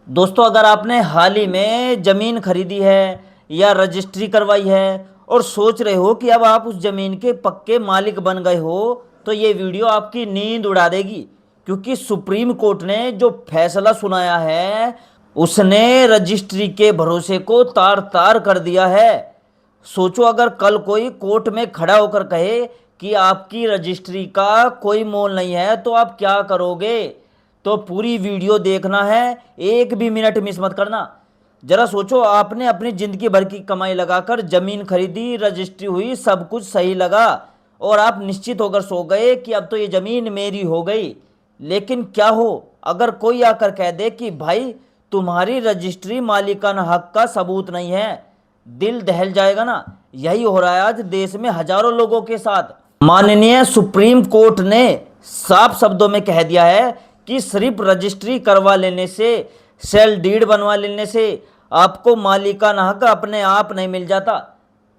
दोस्तों, अगर आपने हाल ही में ज़मीन खरीदी है या रजिस्ट्री करवाई है और सोच रहे हो कि अब आप उस ज़मीन के पक्के मालिक बन गए हो, तो ये वीडियो आपकी नींद उड़ा देगी। क्योंकि सुप्रीम कोर्ट ने जो फैसला सुनाया है, उसने रजिस्ट्री के भरोसे को तार तार कर दिया है। सोचो, अगर कल कोई कोर्ट में खड़ा होकर कहे कि आपकी रजिस्ट्री का कोई मोल नहीं है, तो आप क्या करोगे? तो पूरी वीडियो देखना है, एक भी मिनट मिस मत करना। जरा सोचो, आपने अपनी जिंदगी भर की कमाई लगाकर जमीन खरीदी, रजिस्ट्री हुई, सब कुछ सही लगा और आप निश्चित होकर सो गए कि अब तो ये जमीन मेरी हो गई। लेकिन क्या हो अगर कोई आकर कह दे कि भाई, तुम्हारी रजिस्ट्री मालिकाना हक का सबूत नहीं है? दिल दहल जाएगा ना। यही हो रहा है आज देश में हजारों लोगों के साथ। माननीय सुप्रीम कोर्ट ने साफ शब्दों में कह दिया है कि सिर्फ रजिस्ट्री करवा लेने से, सेल डीड बनवा लेने से आपको मालिकाना हक अपने आप नहीं मिल जाता।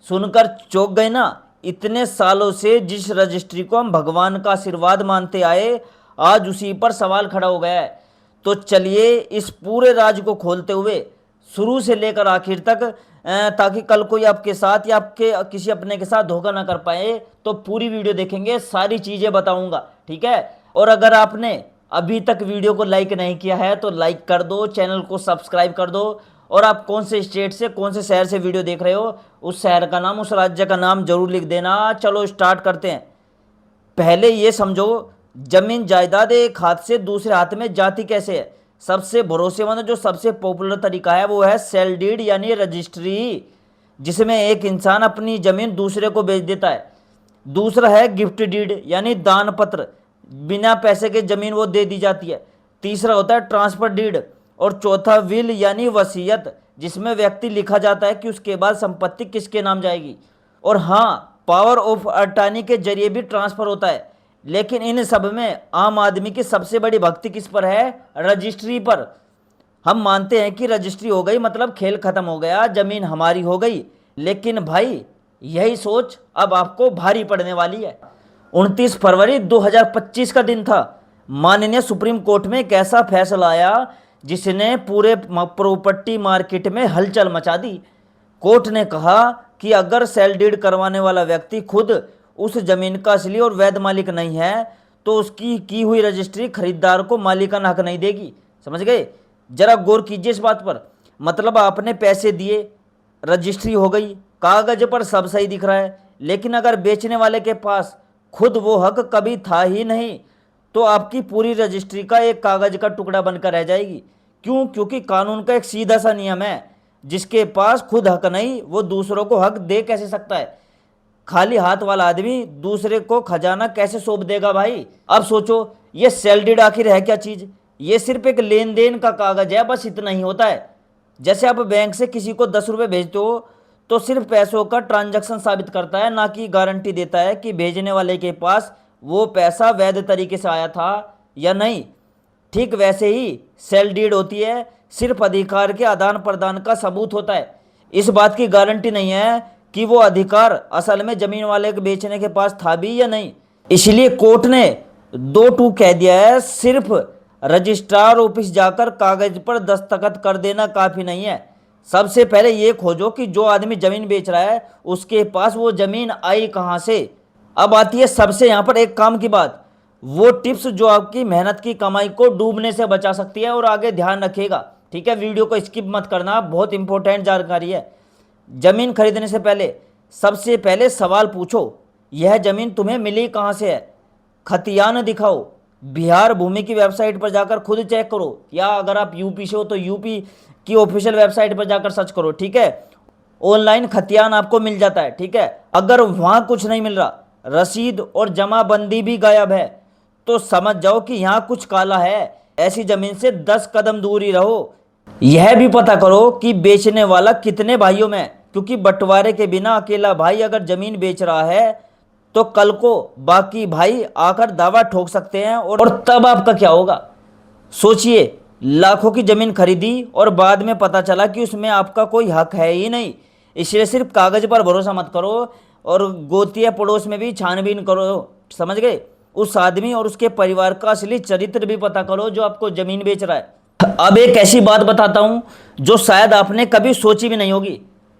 सुनकर चौंक गए ना? इतने सालों से जिस रजिस्ट्री को हम भगवान का आशीर्वाद मानते आए, आज उसी पर सवाल खड़ा हो गया है। तो चलिए इस पूरे राज को खोलते हुए शुरू से लेकर आखिर तक, ताकि कल कोई आपके साथ या आपके किसी अपने के साथ धोखा ना कर पाए, तो पूरी वीडियो देखेंगे, सारी चीज़ें बताऊंगा, ठीक है? और अगर आपने अभी तक वीडियो को लाइक नहीं किया है तो लाइक कर दो, चैनल को सब्सक्राइब कर दो। और आप कौन से स्टेट से, कौन से शहर से वीडियो देख रहे हो, उस शहर का नाम, उस राज्य का नाम जरूर लिख देना। चलो स्टार्ट करते हैं। पहले ये समझो, जमीन जायदाद एक हाथ से दूसरे हाथ में जाती कैसे है? सबसे भरोसेमंद जो सबसे पॉपुलर तरीका है वो है सेल डीड यानी रजिस्ट्री, जिसमें एक इंसान अपनी जमीन दूसरे को बेच देता है। दूसरा है गिफ्ट डीड यानी दान पत्र, बिना पैसे के जमीन वो दे दी जाती है। तीसरा होता है ट्रांसफर डीड। और चौथा विल यानी वसीयत, जिसमें व्यक्ति लिखा जाता है कि उसके बाद संपत्ति किसके नाम जाएगी। और हाँ, पावर ऑफ अटॉर्नी के जरिए भी ट्रांसफर होता है। लेकिन इन सब में आम आदमी की सबसे बड़ी भक्ति किस पर है? रजिस्ट्री पर। हम मानते हैं कि रजिस्ट्री हो गई मतलब खेल खत्म हो गया, जमीन हमारी हो गई। लेकिन भाई, यही सोच अब आपको भारी पड़ने वाली है। 29 फरवरी 2025 का दिन था। माननीय सुप्रीम कोर्ट में एक ऐसा फैसला आया जिसने पूरे प्रॉपर्टी मार्केट में हलचल मचा दी। कोर्ट ने कहा कि अगर सेल डीड करवाने वाला व्यक्ति खुद उस जमीन का असली और वैध मालिक नहीं है, तो उसकी की हुई रजिस्ट्री खरीदार को मालिकाना हक नहीं देगी। समझ गए? जरा गौर कीजिए इस बात पर। मतलब आपने पैसे दिए, रजिस्ट्री हो गई, कागज पर सब सही दिख रहा है, लेकिन अगर बेचने वाले के पास खुद वो हक कभी था ही नहीं, तो आपकी पूरी रजिस्ट्री का एक कागज का टुकड़ा बनकर रह जाएगी। क्यों? क्योंकि कानून का एक सीधा सा नियम है, जिसके पास खुद हक नहीं वो दूसरों को हक दे कैसे सकता है? खाली हाथ वाला आदमी दूसरे को खजाना कैसे सौंप देगा भाई? अब सोचो, ये सेल डीड आखिर है क्या चीज? ये सिर्फ एक लेन देन का कागज है, बस इतना ही होता है। जैसे आप बैंक से किसी को 10 रुपये भेजते हो, तो सिर्फ पैसों का ट्रांजैक्शन साबित करता है, ना कि गारंटी देता है कि भेजने वाले के पास वो पैसा वैध तरीके से आया था या नहीं। ठीक वैसे ही सेल डीड होती है, सिर्फ अधिकार के आदान प्रदान का सबूत होता है। इस बात की गारंटी नहीं है कि वो अधिकार असल में जमीन वाले के बेचने के पास था भी या नहीं। इसलिए कोर्ट ने 2-2 कह दिया है, सिर्फ रजिस्ट्रार ऑफिस जाकर कागज पर दस्तखत कर देना काफी नहीं है। सबसे पहले ये खोजो कि जो आदमी जमीन बेच रहा है उसके पास वो जमीन आई कहां से। अब आती है सबसे यहां पर एक काम की बात, वो टिप्स जो आपकी मेहनत की कमाई को डूबने से बचा सकती है। और आगे ध्यान रखिएगा, ठीक है? वीडियो को स्किप मत करना, बहुत इंपॉर्टेंट जानकारी है। जमीन खरीदने से पहले सबसे पहले सवाल पूछो, यह जमीन तुम्हें मिली कहां से है? खतियान दिखाओ। बिहार भूमि की वेबसाइट पर जाकर खुद चेक करो, या अगर आप यूपी से हो तो यूपी की ऑफिशियल वेबसाइट पर जाकर सर्च करो, ठीक है? ऑनलाइन खतियान आपको मिल जाता है, ठीक है? अगर वहां कुछ नहीं मिल रहा, रसीद और जमाबंदी भी गायब है, तो समझ जाओ कि यहाँ कुछ काला है। ऐसी जमीन से 10 कदम दूर ही रहो। यह भी पता करो कि बेचने वाला कितने भाइयों में है, क्योंकि बंटवारे के बिना अकेला भाई अगर जमीन बेच रहा है, तो कल को बाकी भाई आकर दावा ठोक सकते हैं, और तब आपका क्या होगा? सोचिए, लाखों की जमीन खरीदी और बाद में पता चला कि उसमें आपका कोई हक है ही नहीं। इसलिए सिर्फ कागज पर भरोसा मत करो, और गोतिया पड़ोस में भी छानबीन करो। समझ गए? उस आदमी और उसके परिवार का असली चरित्र भी पता करो जो आपको जमीन बेच रहा है। अब एक ऐसी बात बताता हूं जो शायद आपने कभी सोची भी नहीं होगी।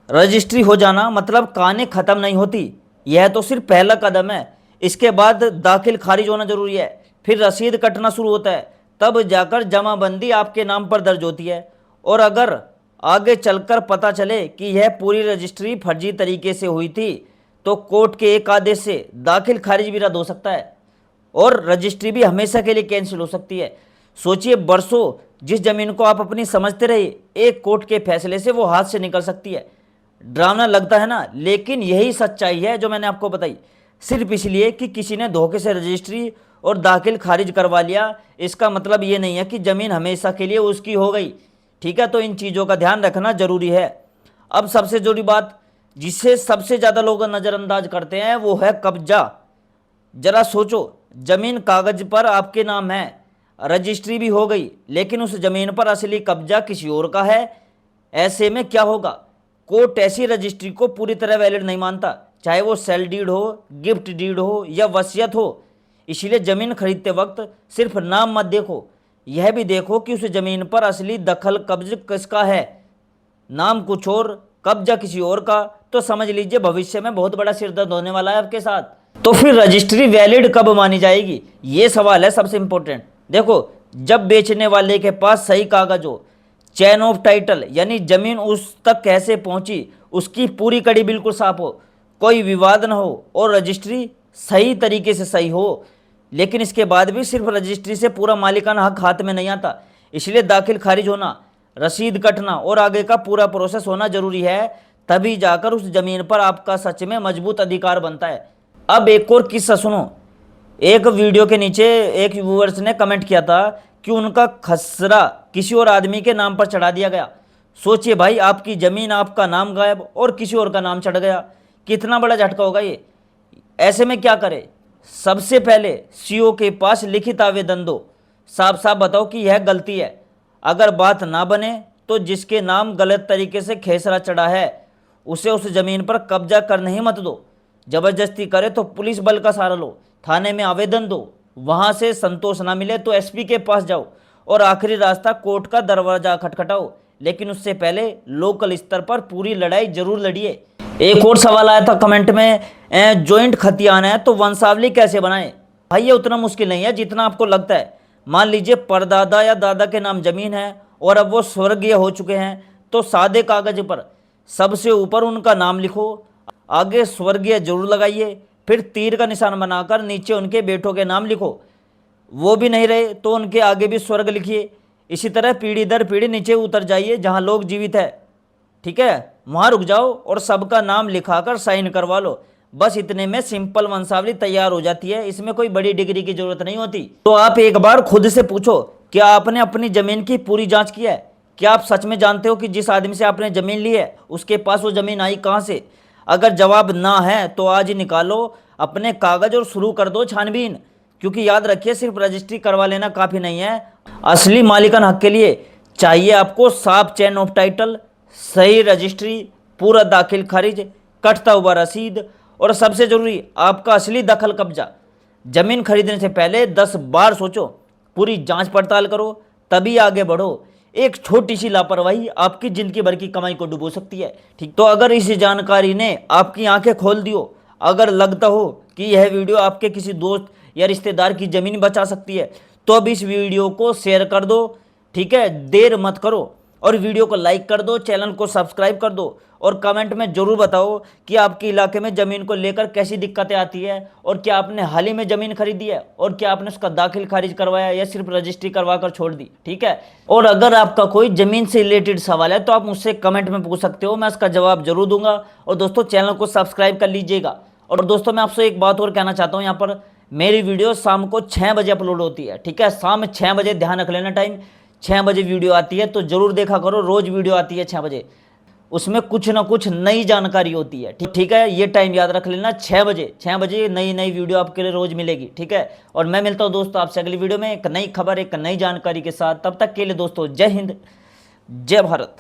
रजिस्ट्री हो जाना मतलब कहानी खत्म नहीं होती। यह तो सिर्फ पहला कदम है। इसके बाद दाखिल खारिज होना जरूरी है, फिर रसीद कटना शुरू होता है, तब जाकर जमाबंदी आपके नाम पर दर्ज होती है। और अगर आगे चलकर पता चले कि यह पूरी रजिस्ट्री फर्जी तरीके से हुई थी तो कोर्ट के एक आदेश से दाखिल खारिज भी रद्द हो सकता है और रजिस्ट्री भी हमेशा के लिए कैंसिल हो सकती है। सोचिए, बरसों जिस जमीन को आप अपनी समझते रहे, एक कोर्ट के फैसले से वो हाथ से निकल सकती है। डरावना लगता है ना, लेकिन यही सच्चाई है जो मैंने आपको बताई। सिर्फ इसलिए कि किसी ने धोखे से रजिस्ट्री और दाखिल खारिज करवा लिया, इसका मतलब ये नहीं है कि ज़मीन हमेशा के लिए उसकी हो गई। ठीक है, तो इन चीज़ों का ध्यान रखना जरूरी है। अब सबसे जरूरी बात जिसे सबसे ज़्यादा लोग नज़रअंदाज करते हैं वो है कब्जा। जरा सोचो, जमीन कागज पर आपके नाम है, रजिस्ट्री भी हो गई, लेकिन उस जमीन पर असली कब्जा किसी और का है। ऐसे में क्या होगा? कोर्ट ऐसी रजिस्ट्री को पूरी तरह वैलिड नहीं मानता, चाहे वो सेल डीड हो, गिफ्ट डीड हो या वसीयत हो। इसीलिए जमीन खरीदते वक्त सिर्फ नाम मत देखो, यह भी देखो कि उस जमीन पर असली दखल कब्ज किसका है। नाम कुछ और, कब्जा किसी और का, तो समझ लीजिए भविष्य में बहुत बड़ा सिरदर्द होने वाला है आपके साथ। तो फिर रजिस्ट्री वैलिड कब मानी जाएगी, ये सवाल है सबसे इंपॉर्टेंट। देखो, जब बेचने वाले के पास सही कागज हो, चैन ऑफ टाइटल यानी जमीन उस तक कैसे पहुंची उसकी पूरी कड़ी बिल्कुल साफ हो, कोई विवाद न हो और रजिस्ट्री सही तरीके से सही हो। लेकिन इसके बाद भी सिर्फ रजिस्ट्री से पूरा मालिकाना हक हाथ में नहीं आता। इसलिए दाखिल खारिज होना, रसीद कटना और आगे का पूरा प्रोसेस होना जरूरी है, तभी जाकर उस जमीन पर आपका सच में मजबूत अधिकार बनता है। अब एक और किस्सा सुनो। एक वीडियो के नीचे एक व्यूअर्स ने कमेंट किया था कि उनका खसरा किसी और आदमी के नाम पर चढ़ा दिया गया। सोचिए भाई, आपकी ज़मीन, आपका नाम गायब और किसी और का नाम चढ़ गया, कितना बड़ा झटका होगा ये। ऐसे में क्या करें? सबसे पहले सीओ के पास लिखित आवेदन दो, साफ साफ बताओ कि यह गलती है। अगर बात ना बने तो जिसके नाम गलत तरीके से खेसरा चढ़ा है उसे उस ज़मीन पर कब्जा करने ही मत दो। ज़बरदस्ती करे तो पुलिस बल का सहारा लो, थाने में आवेदन दो, वहाँ से संतोष ना मिले तो एसपी के पास जाओ और आखिरी रास्ता कोर्ट का दरवाजा खटखटाओ। लेकिन उससे पहले लोकल स्तर पर पूरी लड़ाई जरूर लड़िए। एक और सवाल आया था कमेंट में, जॉइंट खतियान है तो वंशावली कैसे बनाएं? भाई ये उतना मुश्किल नहीं है जितना आपको लगता है। मान लीजिए परदादा या दादा के नाम जमीन है और अब वो स्वर्गीय हो चुके हैं, तो सादे कागज पर सबसे ऊपर उनका नाम लिखो, आगे स्वर्गीय जरूर लगाइए, फिर तीर का निशान बनाकर नीचे उनके बेटों के नाम लिखो। वो भी नहीं रहे तो उनके आगे भी स्वर्ग लिखिए। इसी तरह पीढ़ी दर पीढ़ी नीचे उतर जाइए, जहाँ लोग जीवित है, ठीक है, वहाँ रुक जाओ और सबका नाम लिखाकर साइन करवा लो। बस इतने में सिंपल वंशावली तैयार हो जाती है, इसमें कोई बड़ी डिग्री की जरूरत नहीं होती। तो आप एक बार खुद से पूछो, क्या आपने अपनी जमीन की पूरी जांच की है? क्या आप सच में जानते हो कि जिस आदमी से आपने जमीन ली है उसके पास वो जमीन आई कहाँ से? अगर जवाब ना है तो आज ही निकालो अपने कागज और शुरू कर दो छानबीन। क्योंकि याद रखिए, सिर्फ रजिस्ट्री करवा लेना काफ़ी नहीं है। असली मालिकान हक के लिए चाहिए आपको साफ चेन ऑफ टाइटल, सही रजिस्ट्री, पूरा दाखिल खारिज, कटता हुआ रसीद और सबसे जरूरी आपका असली दखल कब्जा। जमीन खरीदने से पहले 10 बार सोचो, पूरी जांच पड़ताल करो, तभी आगे बढ़ो। एक छोटी सी लापरवाही आपकी जिंदगी भर की कमाई को डुबो सकती है। ठीक, तो अगर इस जानकारी ने आपकी आंखें खोल दी हो, अगर लगता हो कि यह वीडियो आपके किसी दोस्त या रिश्तेदार की ज़मीन बचा सकती है, तो अब इस वीडियो को शेयर कर दो। ठीक है, देर मत करो और वीडियो को लाइक कर दो, चैनल को सब्सक्राइब कर दो और कमेंट में ज़रूर बताओ कि आपके इलाके में ज़मीन को लेकर कैसी दिक्कतें आती है और क्या आपने हाल ही में ज़मीन खरीदी है और क्या आपने उसका दाखिल खारिज करवाया या सिर्फ रजिस्ट्री करवा कर छोड़ दी। ठीक है, और अगर आपका कोई ज़मीन से रिलेटेड सवाल है तो आप मुझसे कमेंट में पूछ सकते हो, मैं उसका जवाब जरूर दूंगा। और दोस्तों, चैनल को सब्सक्राइब कर लीजिएगा। और दोस्तों, मैं आपसे एक बात और कहना चाहता हूँ, यहाँ पर मेरी वीडियो शाम को 6 बजे अपलोड होती है। ठीक है, शाम 6 बजे, ध्यान रख लेना टाइम, 6 बजे वीडियो आती है, तो ज़रूर देखा करो। रोज़ वीडियो आती है 6 बजे, उसमें कुछ ना कुछ नई जानकारी होती है। ठीक है, ये टाइम याद रख लेना, 6 बजे, 6 बजे नई नई वीडियो आपके लिए रोज़ मिलेगी। ठीक है, और मैं मिलता हूँ दोस्तों आपसे अगली वीडियो में एक नई खबर, एक नई जानकारी के साथ। तब तक के लिए दोस्तों, जय हिंद, जय भारत।